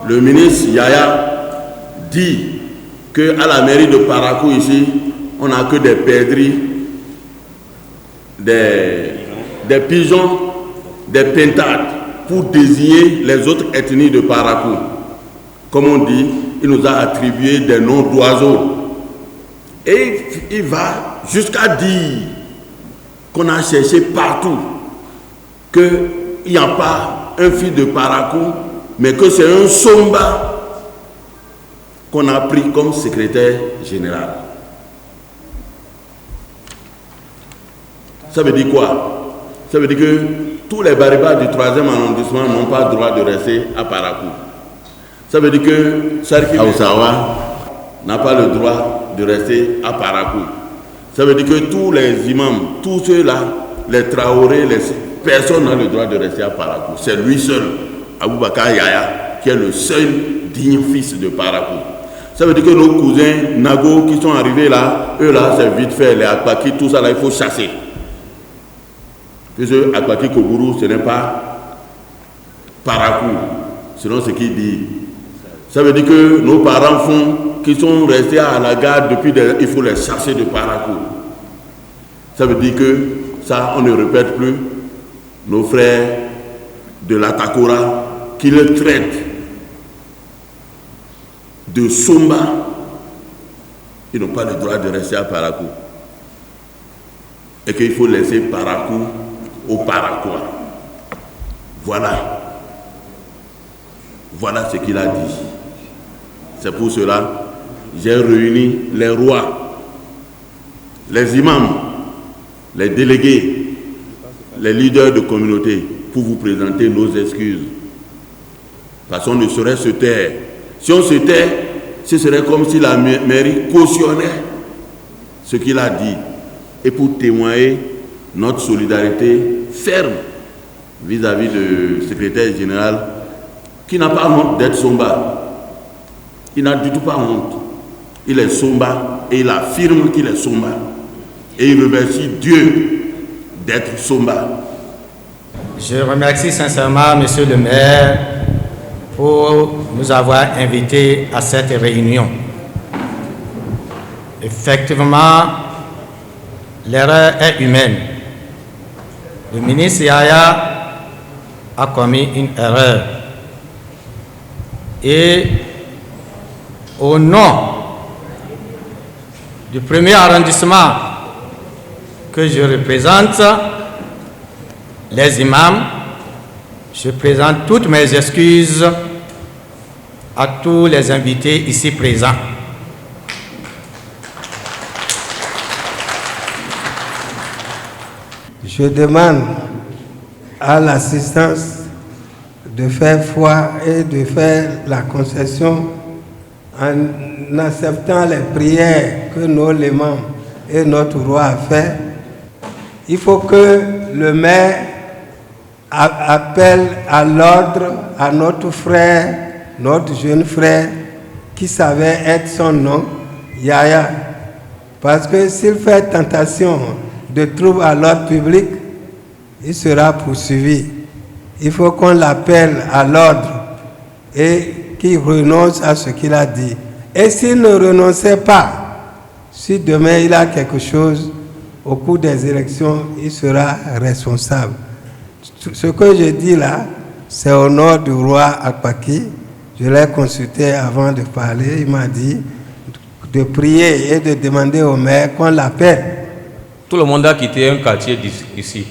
le ministre Yaya dit qu'à la mairie de Parakou ici, on n'a que des perdrix, des pigeons, des pintades pour désigner les autres ethnies de Parakou. Comme on dit, il nous a attribué des noms d'oiseaux. Et il va jusqu'à dire qu'on a cherché partout qu'il n'y a pas un fils de Parakou, mais que c'est un Somba qu'on a pris comme secrétaire général. Ça veut dire quoi? Ça veut dire que tous les baribas du 3e arrondissement n'ont pas le droit de rester à Parakou. Ça veut dire que Sarki Aousawa n'a pas le droit de rester à Parakou. Ça veut dire que tous les imams, tous ceux-là, les Traoré, personne n'a le droit de rester à Parakou. C'est lui seul, Aboubakar Yaya, qui est le seul digne fils de Parakou. Ça veut dire que nos cousins Nago qui sont arrivés là, eux là, c'est vite fait, les Akbaki, tout ça là, il faut chasser. Puisque Akbaki Koguru, ce n'est pas Parakou, selon ce qu'il dit. Ça veut dire que nos parents font, qui sont restés à la gare depuis, il faut les chasser de Parakou. Ça veut dire que ça, on ne répète plus. Nos frères de la Takora qui le traitent de Somba, ils n'ont pas le droit de rester à Parakou. Et qu'il faut laisser Parakou au Parakois. Voilà. Voilà ce qu'il a dit. C'est pour cela que j'ai réuni les rois, les imams, les délégués, les leaders de communauté pour vous présenter nos excuses. Parce qu'on ne saurait se taire. Si on se tait, ce serait comme si la mairie cautionnait ce qu'il a dit. Et pour témoigner notre solidarité ferme vis-à-vis du secrétaire général qui n'a pas honte d'être Somba. Il n'a du tout pas honte. Il est Somba et il affirme qu'il est Somba. Et il remercie Dieu d'être Somba. Je remercie sincèrement Monsieur le maire pour nous avoir invités à cette réunion. Effectivement, l'erreur est humaine. Le ministre Yaya a commis une erreur. Et au nom du premier arrondissement que je représente, les imams, je présente toutes mes excuses à tous les invités ici présents. Je demande à l'assistance de faire foi et de faire la concession en acceptant les prières que nos imams et notre roi a fait. Il faut que le maire appelle à l'ordre à notre frère, notre jeune frère, qui savait être son nom, Yaya. Parce que s'il fait tentation de trouble à l'ordre public, il sera poursuivi. Il faut qu'on l'appelle à l'ordre et qu'il renonce à ce qu'il a dit. Et s'il ne renonçait pas, si demain il a quelque chose, au cours des élections, il sera responsable. Ce que je dis là, c'est au nom du roi Akbaki. Je l'ai consulté avant de parler. Il m'a dit de prier et de demander au maire qu'on l'appelle. Tout le monde a quitté un quartier ici.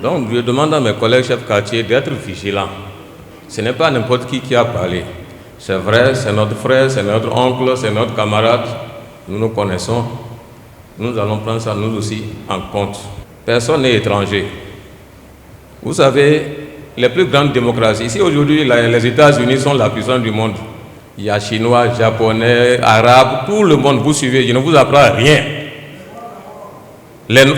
Donc je demande à mes collègues chefs quartier d'être vigilants. Ce n'est pas n'importe qui a parlé. C'est vrai, c'est notre frère, c'est notre oncle, c'est notre camarade. Nous nous connaissons. Nous allons prendre ça nous aussi en compte. Personne n'est étranger. Vous savez, les plus grandes démocraties, ici aujourd'hui les États-Unis sont la puissance du monde. Il y a Chinois, Japonais, Arabes, tout le monde, vous suivez, je ne vous apprends rien.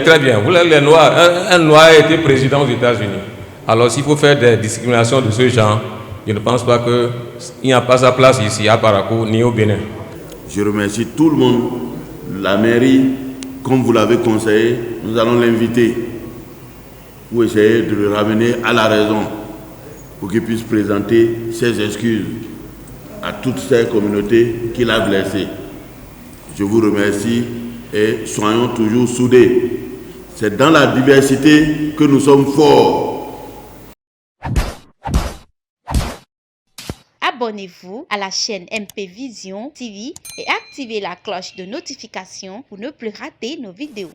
Très bien, vous les Noirs, un Noir a été président aux États-Unis. Alors s'il faut faire des discriminations de ce genre, je ne pense pas qu'il n'y a pas sa place ici à Parakou ni au Bénin. Je remercie tout le monde, la mairie, comme vous l'avez conseillé, nous allons l'inviter pour essayer de le ramener à la raison. pour qu'il puisse présenter ses excuses à toutes ces communautés qu'il a blessées. Je vous remercie et soyons toujours soudés. C'est dans la diversité que nous sommes forts. Abonnez-vous à la chaîne MP Vision TV et activez la cloche de notification pour ne plus rater nos vidéos.